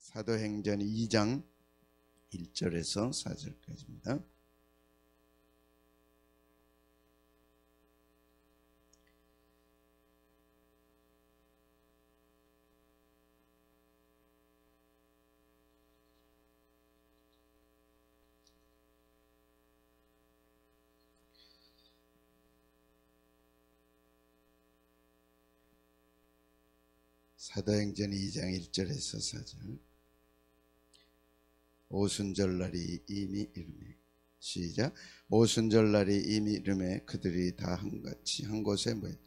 사도행전 2장 1절에서 4절까지입니다. 사도행전 2장 1절에서 4절. 오순절날이 이미 이르매, 시작. 오순절날이 이미 이르매 그들이 다 한같이 한 곳에 모였다.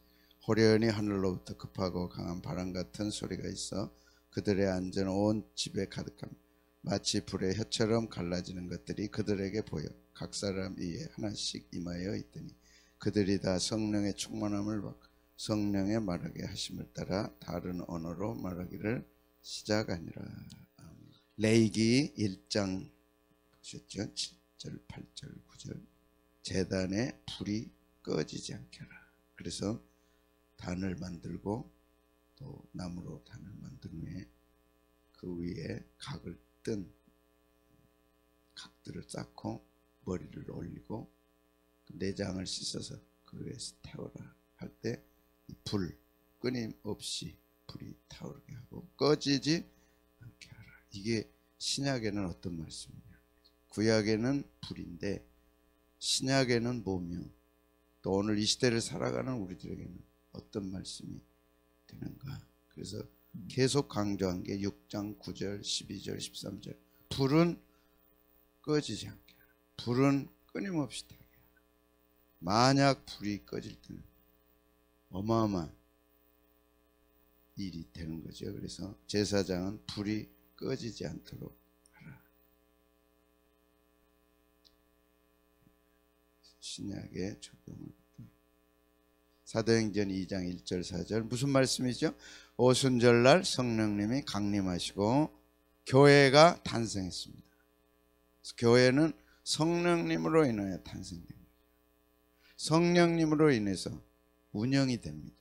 호련히 하늘로부터 급하고 강한 바람 같은 소리가 있어 그들의 안전 온 집에 가득합니다. 마치 불의 혀처럼 갈라지는 것들이 그들에게 보여 각 사람 위에 하나씩 임하여 있더니 그들이 다 성령의 충만함을 받고 성령의 말하게 하심을 따라 다른 언어로 말하기를 시작하니라. 레위기 1장 보셨죠? 7절, 8절, 9절. 제단에 불이 꺼지지 않게 하라. 그래서 단을 만들고 또 나무로 단을 만든 후에 그 위에 각을 뜬 각들을 쌓고 머리를 올리고 내장을 씻어서 그 위에서 태워라 할 때 불 끊임없이 불이 타오르게 하고 꺼지지 않게 하라. 이게 신약에는 어떤 말씀이냐? 구약에는 불인데 신약에는 뭐며 또 오늘 이 시대를 살아가는 우리들에게는 어떤 말씀이 되는가? 그래서 계속 강조한 게 6장 9절, 12절, 13절. 불은 꺼지지 않게 하라. 불은 끊임없이 타게 하라. 만약 불이 꺼질 때는 어마어마한 일이 되는 거죠. 그래서 제사장은 불이 꺼지지 않도록 하라. 신약의 적용을. 사도행전 2장 1절 4절 무슨 말씀이죠? 오순절날 성령님이 강림하시고 교회가 탄생했습니다. 교회는 성령님으로 인하여 탄생된 거예요. 성령님으로 인해서 운영이 됩니다.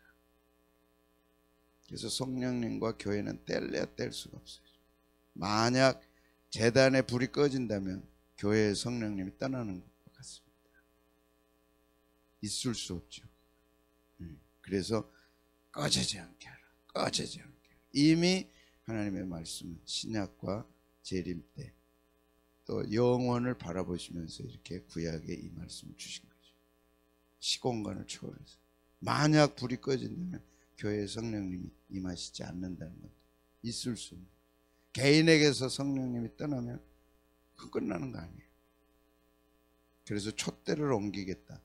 그래서 성령님과 교회는 뗄래야 뗄 수가 없어요. 만약 제단에 불이 꺼진다면 교회의 성령님이 떠나는 것과 같습니다. 있을 수 없죠. 그래서 꺼지지 않게 하라. 꺼지지 않게 하라. 이미 하나님의 말씀은 신약과 재림 때 또 영원을 바라보시면서 이렇게 구약에 이 말씀을 주신 거죠. 시공간을 초월해서 만약 불이 꺼진다면 교회의 성령님이 임하시지 않는다는 것 있을 수 없는. 개인에게서 성령님이 떠나면 그건 끝나는 거 아니에요. 그래서 촛대를 옮기겠다.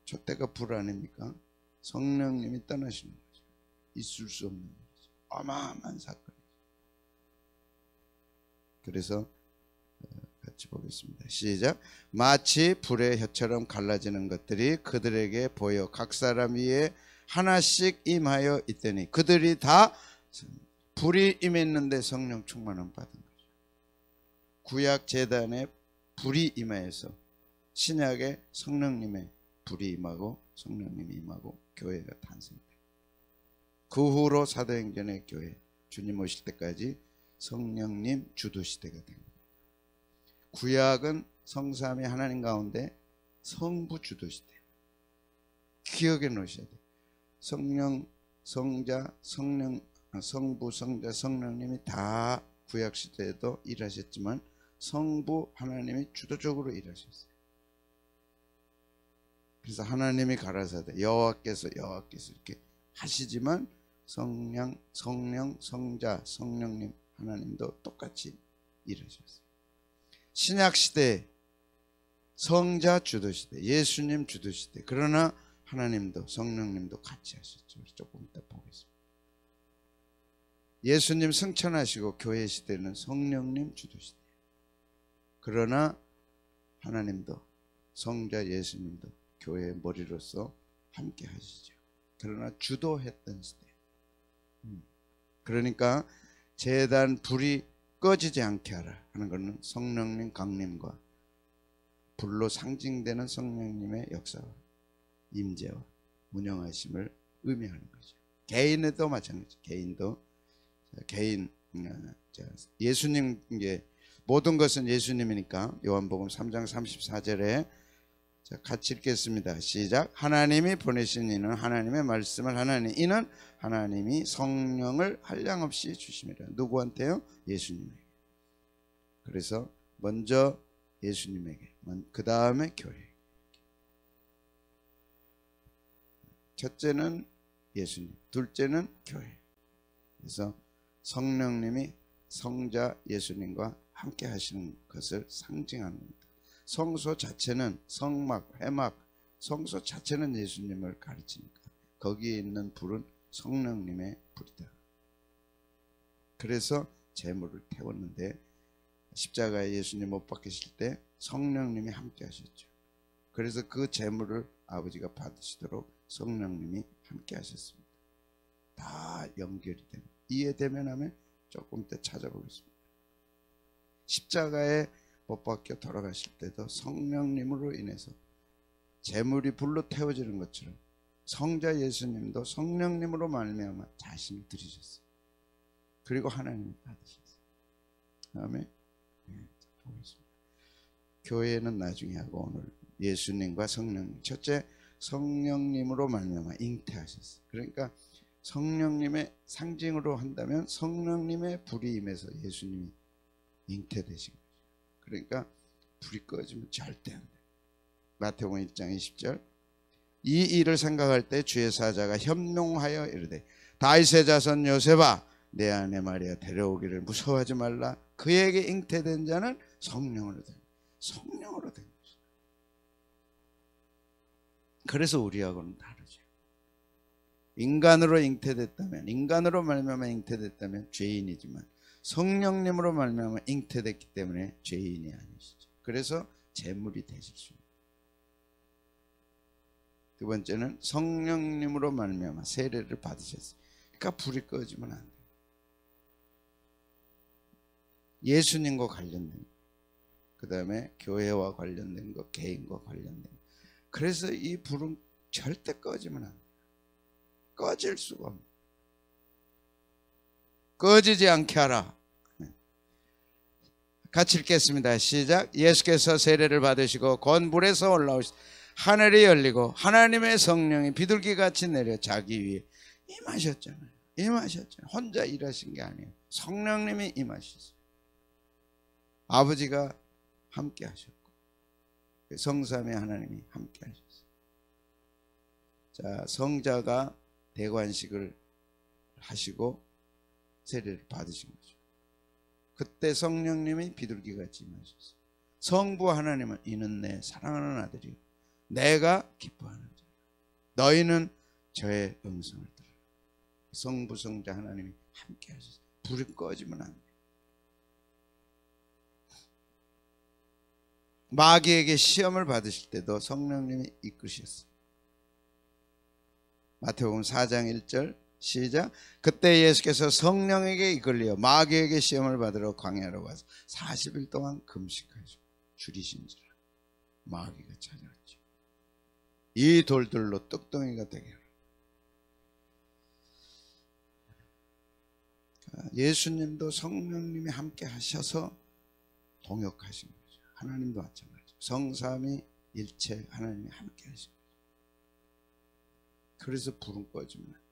촛대가 불 아닙니까? 성령님이 떠나시는 거죠. 있을 수 없는 거죠. 어마어마한 사건이죠. 그래서 같이 보겠습니다. 시작. 마치 불의 혀처럼 갈라지는 것들이 그들에게 보여 각 사람 위에 하나씩 임하여 있더니 그들이 다 불이 임했는데 성령 충만함 받은 거죠. 구약 제단에 불이 임하여서 신약에 성령님의 불이 임하고 성령님이 임하고 교회가 탄생돼요. 그 후로 사도행전의 교회 주님 오실 때까지 성령님 주도 시대가 된 거예요. 구약은 성삼위 하나님 가운데 성부 주도 시대. 기억해 놓으셔야 돼요. 성령, 성자, 성부, 성자, 성령님이 다 구약 시대에도 일하셨지만 성부 하나님이 주도적으로 일하셨어요. 그래서 하나님이 가라사대 여호와께서 이렇게 하시지만 성령, 성자, 성령님 하나님도 똑같이 일하셨어요. 신약 시대 성자 주도 시대, 예수님 주도 시대. 그러나 하나님도 성령님도 같이 하셨죠. 조금 이따 보겠습니다. 예수님 승천하시고 교회 시대는 성령님 주도 시대. 그러나 하나님도 성자 예수님도 교회의 머리로서 함께 하시죠. 그러나 주도했던 시대. 그러니까 제단 불이 꺼지지 않게 하라 하는 것은 성령님 강림과 불로 상징되는 성령님의 역사와 임재와 운영하심을 의미하는 거죠. 개인에도 마찬가지. 개인 자, 예수님, 모든 것은 예수님이니까 요한복음 3장 34절에 자, 같이 읽겠습니다. 시작. 하나님이 보내신 이는 하나님의 말씀을 하나니 이는 하나님이 성령을 한량없이 주심이라. 누구한테요? 예수님에게. 그래서 먼저 예수님에게, 그 다음에 교회. 첫째는 예수님, 둘째는 교회. 그래서 성령님이 성자 예수님과 함께 하시는 것을 상징하는 겁니다. 성소 자체는 성막, 회막, 성소 자체는 예수님을 가르치니까 거기에 있는 불은 성령님의 불이다. 그래서 제물을 태웠는데 십자가에 예수님 못 박히실 때 성령님이 함께 하셨죠. 그래서 그 제물을 아버지가 받으시도록 성령님이 함께 하셨습니다. 다 연결이 됩니다. 이해되면 하면 조금 더 찾아보겠습니다. 십자가에 못 박혀 돌아가실 때도 성령님으로 인해서 제물이 불로 태워지는 것처럼 성자 예수님도 성령님으로 말미암아 자신을 드리셨어요. 그리고 하나님이 받으셨어요. 다음에 보겠습니다. 교회는 나중에 하고 오늘 예수님과 성령님. 첫째, 성령님으로 말미암아 잉태하셨어요. 그러니까 성령님의 상징으로 한다면 성령님의 불이 임해서 예수님이 잉태되신 거예요. 그러니까 불이 꺼지면 절대 안 돼요. 마태복음 1장 20절. 이 일을 생각할 때 주의 사자가 현명하여 이르되 다윗의 자손 요셉아 내 아내 마리아 데려오기를 무서워하지 말라. 그에게 잉태된 자는 성령으로 된 것이다. 그래서 우리하고는 다르죠. 인간으로 잉태됐다면, 인간으로 말미암아 잉태됐다면 죄인이지만 성령님으로 말미암아 잉태됐기 때문에 죄인이 아니시죠. 그래서 제물이 되실 수 있습니다. 두 번째는 성령님으로 말미암아 세례를 받으셨어요. 그러니까 불이 꺼지면 안 돼요. 예수님과 관련된 거, 그 다음에 교회와 관련된 거, 개인과 관련된 거. 그래서 이 불은 절대 꺼지면 안 돼요. 꺼질 수가 없어요. 꺼지지 않게 하라. 같이 읽겠습니다. 시작. 예수께서 세례를 받으시고 곧 물에서 올라오시 하늘이 열리고 하나님의 성령이 비둘기같이 내려 자기 위에 임하셨잖아요. 혼자 일하신 게 아니에요. 성령님이 임하셨어요. 아버지가 함께 하셨고 성삼위 하나님이 함께 하셨어요. 자, 성자가 대관식을 하시고 세례를 받으신 거죠. 그때 성령님이 비둘기같이 임하셨어요. 성부 하나님은 이는 내 사랑하는 아들이요 내가 기뻐하는 자 너희는 저의 음성을 들으라. 성부 성자 하나님이 함께 하셨어요. 불이 꺼지면 안 돼요. 마귀에게 시험을 받으실 때도 성령님이 이끄셨어요. 마태복음 4장 1절 시작. 그때 예수께서 성령에게 이끌려 마귀에게 시험을 받으러 광야로 가서 40일 동안 금식하시고 줄이신지라 마귀가 찾아왔죠. 이 돌들로 떡덩이가 되게 하라. 예수님도 성령님이 함께 하셔서 동역하신 거죠. 하나님도 마찬가지죠. 성삼위 일체 하나님이 함께 하신 거죠. 그래서 불은 꺼지면 안 돼요.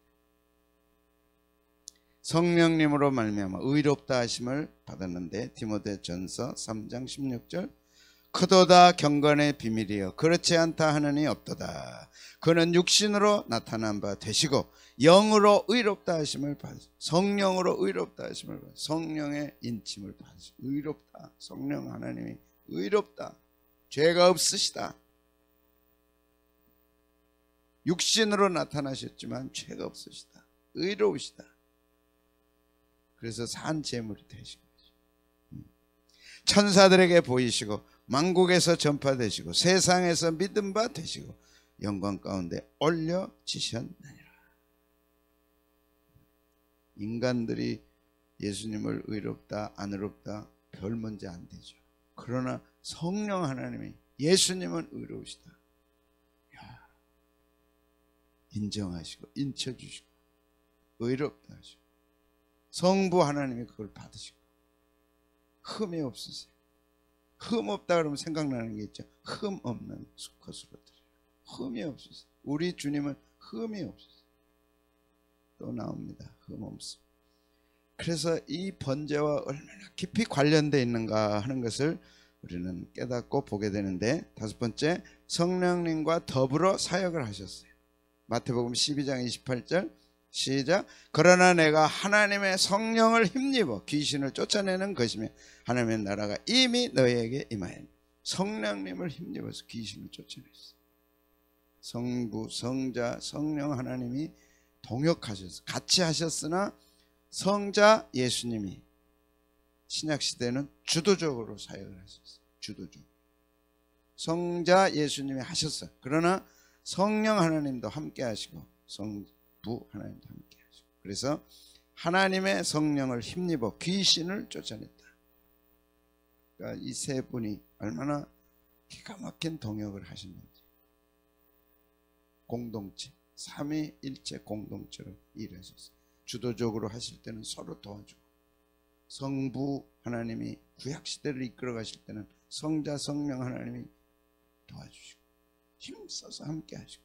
성령님으로 말미암아 의롭다 하심을 받았는데 디모데전서 3장 16절 크도다 경건의 비밀이여 그렇지 않다 하느니 없도다. 그는 육신으로 나타난 바 되시고 영으로 의롭다 하심을 받으시고 성령으로 의롭다 하심을 받으시고 성령의 인침을 받으시고 의롭다. 성령 하나님이 의롭다. 죄가 없으시다. 육신으로 나타나셨지만 죄가 없으시다. 의로우시다. 그래서 산 제물이 되신 거죠. 천사들에게 보이시고 만국에서 전파되시고 세상에서 믿음 바 되시고 영광 가운데 올려지셨느니라. 인간들이 예수님을 의롭다 안 의롭다 별 문제 안 되죠. 그러나 성령 하나님이 예수님은 의로우시다. 인정하시고 인쳐주시고 의롭다 하시고 성부 하나님이 그걸 받으시고 흠이 없으세요. 흠 없다 그러면 생각나는 게 있죠. 흠 없는 수컷으로 드려요. 흠이 없으세요. 우리 주님은 흠이 없으세요. 또 나옵니다. 흠 없음. 그래서 이 번제와 얼마나 깊이 관련되어 있는가 하는 것을 우리는 깨닫고 보게 되는데, 다섯 번째, 성령님과 더불어 사역을 하셨어요. 마태복음 12장 28절 시작. 그러나 내가 하나님의 성령을 힘입어 귀신을 쫓아내는 것이며 하나님의 나라가 이미 너희에게 임하였다. 성령님을 힘입어서 귀신을 쫓아냈어요. 성부, 성자, 성령 하나님이 동역하셔서 같이 하셨으나 성자 예수님이 신약시대는 주도적으로 사역을 하셨어요. 주도적으로. 성자 예수님이 하셨어요. 그러나 성령 하나님도 함께 하시고 성부 하나님도 함께 하시고, 그래서 하나님의 성령을 힘입어 귀신을 쫓아냈다. 그러니까 이 세 분이 얼마나 기가 막힌 동역을 하셨는지. 공동체, 삼위일체 공동체로 일하셨어요. 주도적으로 하실 때는 서로 도와주고, 성부 하나님이 구약시대를 이끌어 가실 때는 성자 성령 하나님이 도와주시고 힘써서 함께 하시고,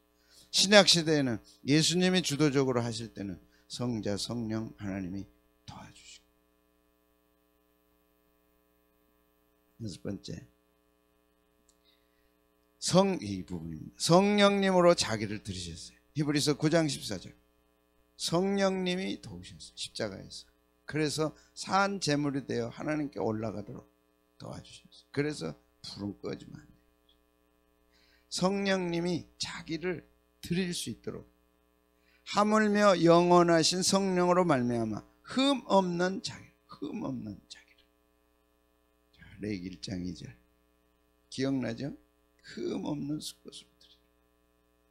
신약시대에는 예수님이 주도적으로 하실 때는 성자 성령 하나님이 도와주시고. 여섯 번째, 이 부분입니다. 성령님으로 자기를 드리셨어요. 히브리서 9장 14절. 성령님이 도우셨어요. 십자가에서. 그래서 산 제물이 되어 하나님께 올라가도록 도와주셨어요. 그래서 불은 꺼지면 안 돼요. 성령님이 자기를 드릴 수 있도록 하물며 영원하신 성령으로 말미암아 흠 없는 자기, 흠 없는 자기를. 레위기 1장 2절 기억나죠? 흠 없는 수컷으로 드리라.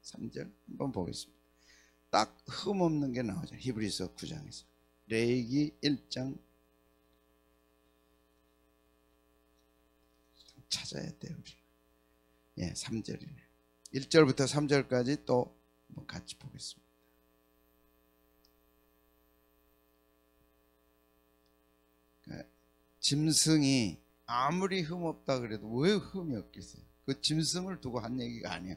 3절 한번 보겠습니다. 딱 흠 없는 게 나오죠. 히브리서 9장에서. 레위기 1장 찾아야 돼요. 예, 3절이네요. 1절부터 3절까지 또 같이 보겠습니다. 그러니까 짐승이 아무리 흠 없다 그래도 왜 흠이 없겠어요? 그 짐승을 두고 한 얘기가 아니야.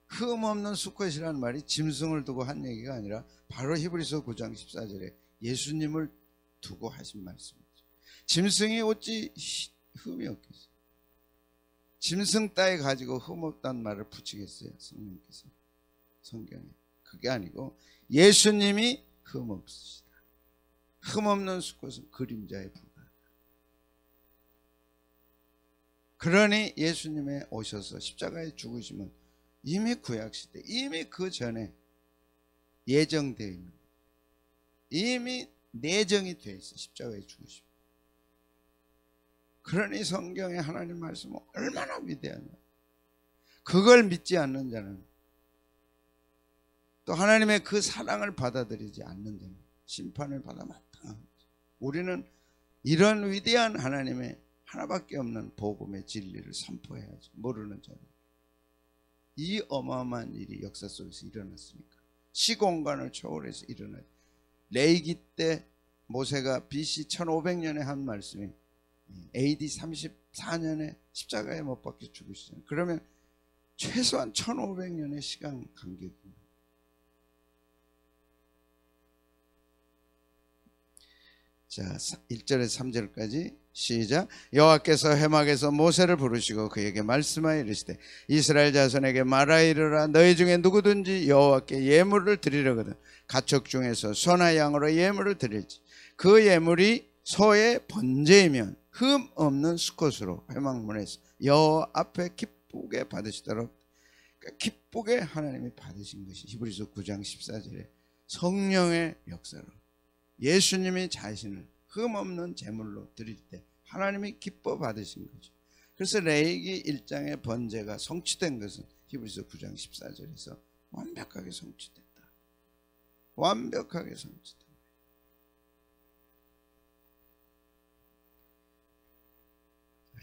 흠 없는 수컷이라는 말이 짐승을 두고 한 얘기가 아니라 바로 히브리서 9장 14절에 예수님을 두고 하신 말씀이죠. 짐승이 어찌 흠이 없겠어요? 짐승 따위 가지고 흠 없다는 말을 붙이겠어요? 성령께서 성경에. 그게 아니고 예수님이 흠 없으시다. 흠 없는 수컷은 그림자에 불과하다. 그러니 예수님의 오셔서 십자가에 죽으시면 이미 구약시대, 이미 그 전에 예정되어 있는, 이미 내정이 되어 있어. 십자가에 죽으시면. 그러니 성경의 하나님 말씀은 얼마나 위대하냐. 그걸 믿지 않는 자는, 또 하나님의 그 사랑을 받아들이지 않는 자는 심판을 받아 마땅한 거죠. 우리는 이런 위대한 하나님의 하나밖에 없는 복음의 진리를 선포해야지. 모르는 자는. 이 어마어마한 일이 역사 속에서 일어났으니까. 시공간을 초월해서 일어나죠. 레위기 때 모세가 BC 1500년에 한 말씀이 AD 34년에 십자가에 못 박혀 죽으시잖아요. 그러면 최소한 1500년의 시간 간격입니다. 자, 1절에서 3절까지 시작. 여호와께서 회막에서 모세를 부르시고 그에게 말씀하여 이르시되 이스라엘 자손에게 말하여 이르라. 너희 중에 누구든지 여호와께 예물을 드리려거든 가축 중에서 소나 양으로 예물을 드릴지 그 예물이 소의 번제이면 흠 없는 수컷으로 회막문에서 여호와 앞에 기쁘게 받으시도록. 그러니까 기쁘게 하나님이 받으신 것이 히브리서 9장 14절에 성령의 역사로 예수님이 자신을 흠없는 제물로 드릴 때 하나님이 기뻐 받으신 거죠. 그래서 레위기 1장의 번제가 성취된 것은 히브리서 9장 14절에서 완벽하게 성취됐다. 완벽하게 성취됐다.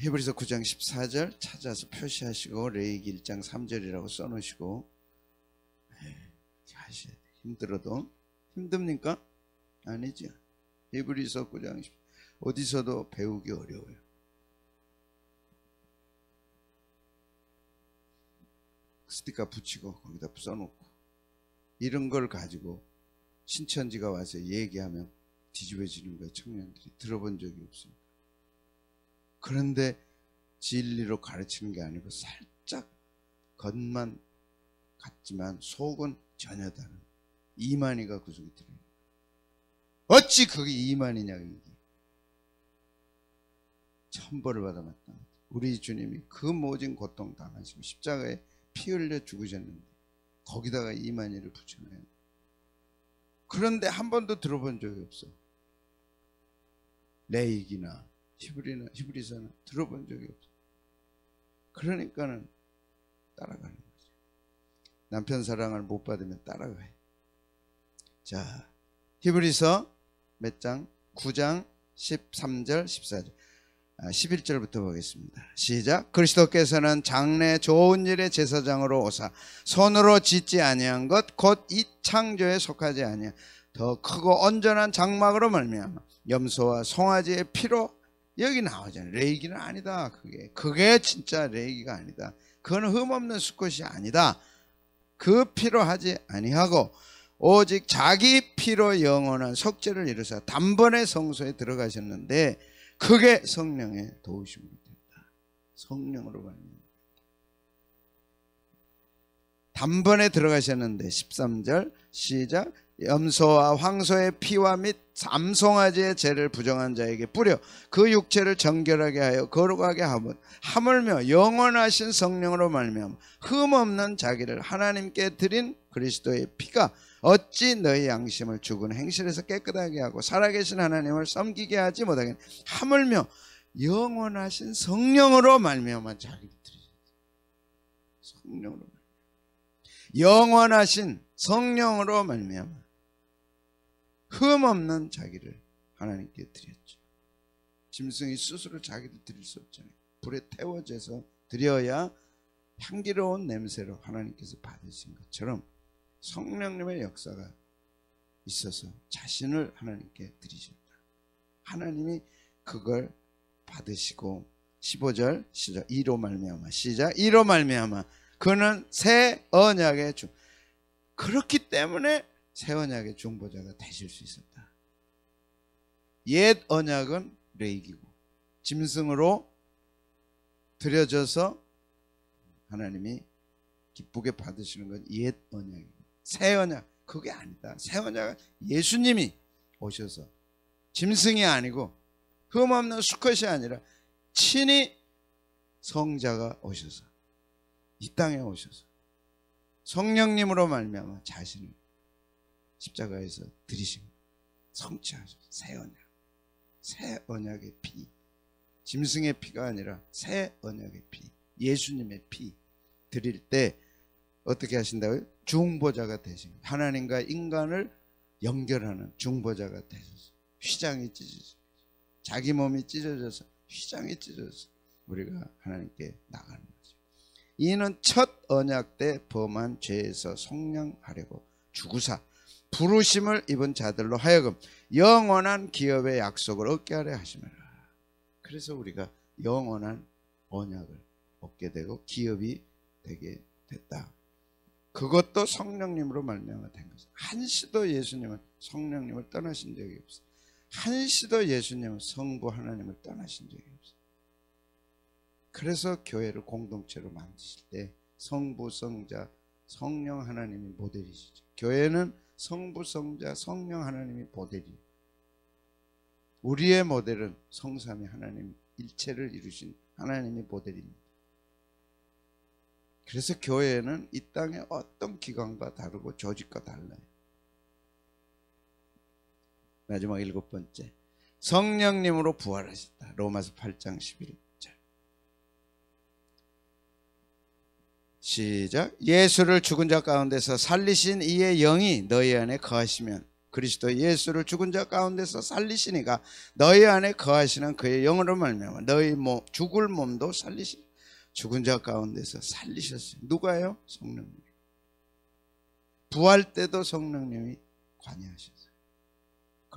히브리서 9장 14절 찾아서 표시하시고 레위기 1장 3절이라고 써놓으시고 하셔야 돼요. 힘들어도. 힘듭니까? 아니죠. 히브리서 9장 10절. 어디서도 배우기 어려워요. 스티커 붙이고 거기다 써놓고 이런 걸 가지고 신천지가 와서 얘기하면 뒤집어지는 거예요. 청년들이 들어본 적이 없으니까. 그런데 진리로 가르치는 게 아니고 살짝 겉만 같지만 속은 전혀 다른 이만희가 그 속에 들어요. 어찌 그게 이만희냐. 이게 천벌을 받아 마땅하다. 우리 주님이 그 모진 고통 당하시고 십자가에 피 흘려 죽으셨는데 거기다가 이만희를 붙여놔요. 그런데 한 번도 들어본 적이 없어. 레이기나 히브리서는 들어본 적이 없어. 그러니까는 따라가는 거죠. 남편 사랑을 못 받으면 따라가요. 자, 히브리서 몇 장? 9장 13절 14절 11절부터 보겠습니다. 시작. 그리스도께서는 장래 좋은 일의 제사장으로 오사 손으로 짓지 아니한 것 곧 이 창조에 속하지 아니한 더 크고 온전한 장막으로 말미암아 염소와 송아지의 피로, 여기 나오잖아요. 레이기는 아니다. 그게 진짜 레이기가 아니다. 그건 흠없는 수컷이 아니다. 그 피로 하지 아니하고 오직 자기 피로 영원한 속죄를 이루사 단번에 성소에 들어가셨는데 그게 성령의 도우심으로 된다. 성령으로 말미암아 단번에 들어가셨는데 13절 시작. 염소와 황소의 피와 및 암송아지의 죄를 부정한 자에게 뿌려 그 육체를 정결하게 하여 거룩하게 하물며 영원하신 성령으로 말미암아 흠없는 자기를 하나님께 드린 그리스도의 피가 어찌 너희 양심을 죽은 행실에서 깨끗하게 하고 살아계신 하나님을 섬기게 하지 못하게 하물며 영원하신 성령으로 말미암아 자기를 드리셨어요. 성령으로 말미암아. 영원하신 성령으로 말미암아 흠없는 자기를 하나님께 드렸죠. 짐승이 스스로 자기를 드릴 수 없잖아요. 불에 태워져서 드려야 향기로운 냄새로 하나님께서 받으신 것처럼 성령님의 역사가 있어서 자신을 하나님께 드리셨다. 하나님이 그걸 받으시고 15절 시작. 이로 말미암아 시작. 이로 말미암아 그는 새 언약의 중 그렇기 때문에 새 언약의 중보자가 되실 수 있었다. 옛 언약은 레이기고 짐승으로 드려져서 하나님이 기쁘게 받으시는 건 옛 언약이고 새 언약 그게 아니다. 새 언약은 예수님이 오셔서 짐승이 아니고 흠없는 수컷이 아니라 친히 성자가 오셔서 이 땅에 오셔서 성령님으로 말미암아 자신을 십자가에서 드리신 성취하셔서 새 언약, 새 언약의 피, 짐승의 피가 아니라 새 언약의 피, 예수님의 피 드릴 때 어떻게 하신다고요? 중보자가 되신 거예요. 하나님과 인간을 연결하는 중보자가 되셔서 휘장이 찢어져서 자기 몸이 찢어져서 휘장이 찢어져서 우리가 하나님께 나가는 거죠. 이는 첫 언약 때 범한 죄에서 속량하려고 죽으사 부르심을 입은 자들로 하여금 영원한 기업의 약속을 얻게 하려 하심이라. 그래서 우리가 영원한 언약을 얻게 되고 기업이 되게 됐다. 그것도 성령님으로 말미암아 된 것이다. 한시도 예수님은 성령님을 떠나신 적이 없어요. 한시도 예수님은 성부 하나님을 떠나신 적이 없어요. 그래서 교회를 공동체로 만드실 때 성부, 성자, 성령 하나님이 모델이시죠. 교회는 성부, 성자, 성령 하나님이 모델이에요. 우리의 모델은 성삼위 하나님 일체를 이루신 하나님의 모델입니다. 그래서 교회는 이 땅의 어떤 기관과 다르고 조직과 달라요. 마지막 7번째, 성령님으로 부활하셨다. 로마서 8장 11절 시작. 예수를 죽은 자 가운데서 살리신 이의 영이 너희 안에 거하시면 그리스도 예수를 죽은 자 가운데서 살리시니가 너희 안에 거하시는 그의 영으로 말미암아 너희 죽을 몸도 살리시. 죽은 자 가운데서 살리셨어요. 누가요? 성령님. 부활 때도 성령님이 관여하셨어요.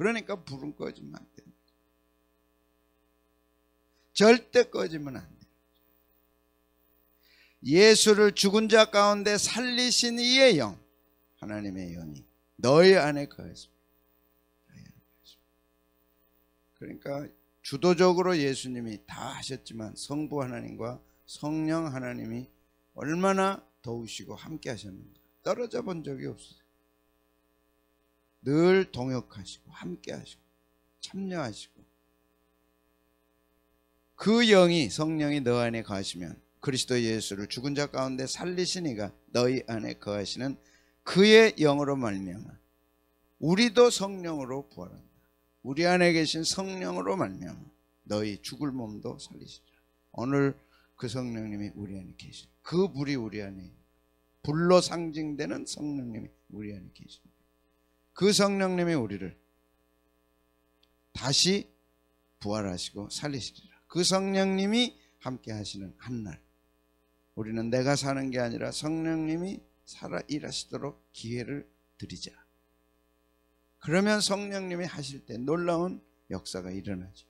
그러니까 불은 꺼지면 안 돼요. 절대 꺼지면 안 돼요. 예수를 죽은 자 가운데 살리신 이의 영, 하나님의 영이 너희 안에 거했습니다. 그러니까 주도적으로 예수님이 다 하셨지만 성부 하나님과 성령 하나님이 얼마나 도우시고 함께 하셨는가. 떨어져 본 적이 없어요. 늘 동역하시고 함께 하시고 참여하시고, 그 영이, 성령이 너 안에 거하시면 그리스도 예수를 죽은 자 가운데 살리신 이가 너희 안에 거하시는 그의 영으로 말미암아 우리도 성령으로 부활한다. 우리 안에 계신 성령으로 말미암아 너희 죽을 몸도 살리시리라. 오늘 그 성령님이 우리 안에 계시다. 그 불이 우리 안에, 불로 상징되는 성령님이 우리 안에 계십니다. 그 성령님이 우리를 다시 부활하시고 살리시리라. 그 성령님이 함께 하시는 한날, 우리는 내가 사는 게 아니라 성령님이 살아 일하시도록 기회를 드리자. 그러면 성령님이 하실 때 놀라운 역사가 일어나죠.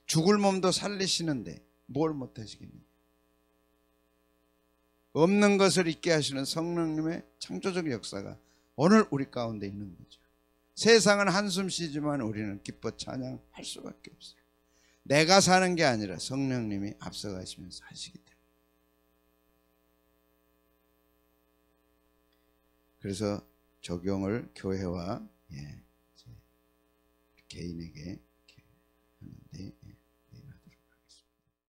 죽을 몸도 살리시는데 뭘 못하시겠느냐. 없는 것을 있게 하시는 성령님의 창조적 역사가 오늘 우리 가운데 있는 거죠. 세상은 한숨 쉬지만 우리는 기뻐 찬양할 수밖에 없어요. 내가 사는 게 아니라 성령님이 앞서가시면서 하시기 때문에. 그래서 적용을 교회와 개인에게 하는데,